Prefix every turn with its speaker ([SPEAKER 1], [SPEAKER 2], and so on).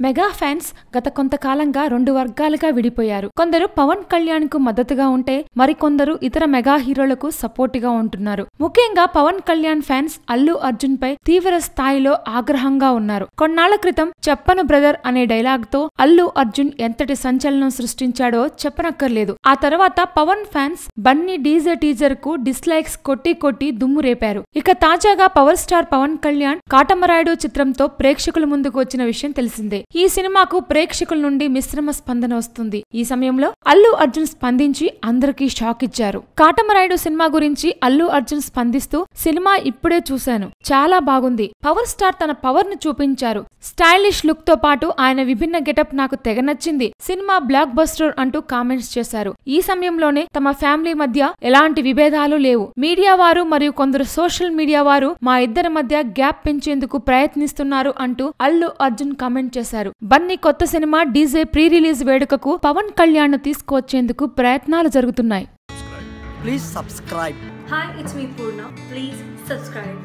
[SPEAKER 1] Mega fans గత కొంతకాలంగా రెండు వర్గాలుగా విడిపోయారు. కొందరు పవన్ కళ్యాణ్ కు మద్దతుగా ఉంటే మరికొందరు ఇతర మెగా హీరోలకు సపోర్టుగా ఉంటున్నారు. ముఖ్యంగా పవన్ కళ్యాణ్ ఫ్యాన్స్ అల్లు అర్జున్ పై తీవ్ర స్థాయిలో ఆగ్రహంగా ఉన్నారు. కొన్నాళ్ల క్రితం చెప్పను బ్రదర్ అనే డైలాగ్ తో అల్లు అర్జున్ ఎంతటి సంచలనం సృష్టించాడో చెప్పనక్కర్లేదు. ఆ తర్వాత Pawan fans Bunny DJ teaser కు డిస్లైక్స్ కొట్టి దుమ్ము రేపారు. ఇక తాజాగా పవర్ స్టార్ పవన్ కళ్యాణ్ కాటమరాయుడు చిత్రంతో ప్రేక్షకుల ముందుకు వచ్చిన విషయం తెలిసిందే. ఈ సినిమాకు ప్రేక్షకుల నుండి మిశ్రమ స్పందన వస్తుంది. ఈ సమయంలో అల్లు అర్జున్ స్పందించి అందరికీ షాక్ ఇచ్చారు. కాటమరాయుడు సినిమా గురించి అల్లు అర్జున్ స్పందిస్తూ, సినిమా ఇప్పుడే చూశాను, చాలా బాగుంది. పవర్ స్టార్ తన పవర్ ను చూపించారు. స్టైలిష్ లుక్ తో పాటు ఆయన విభిన్న గెటప్ నాకు తెగ నచ్చింది. సినిమా బ్లాక్ బస్టర్ అంటూ కామెంట్స్ చేశారు. ఈ సమయంలోనే తమ ఫ్యామిలీ మధ్య ఎలాంటి విభేదాలు లేవు. మీడియా వారు మరియు కొందరు సోషల్ మీడియా వారు మా ఇద్దరి మధ్య గ్యాప్ పెంచేందుకు ప్రయత్నిస్తున్నారు అంటూ అల్లు అర్జున్ కామెంట్ చేశారు. బన్నీ కొత్త సినిమా డీజే ప్రీ రిలీజ్ వేడుకకు పవన్ కళ్యాణ్ ను తీసుకువచ్చేందుకు ప్రయత్నాలు జరుగుతున్నాయి.
[SPEAKER 2] Please subscribe.
[SPEAKER 3] Hi, it's me Purna. Please subscribe.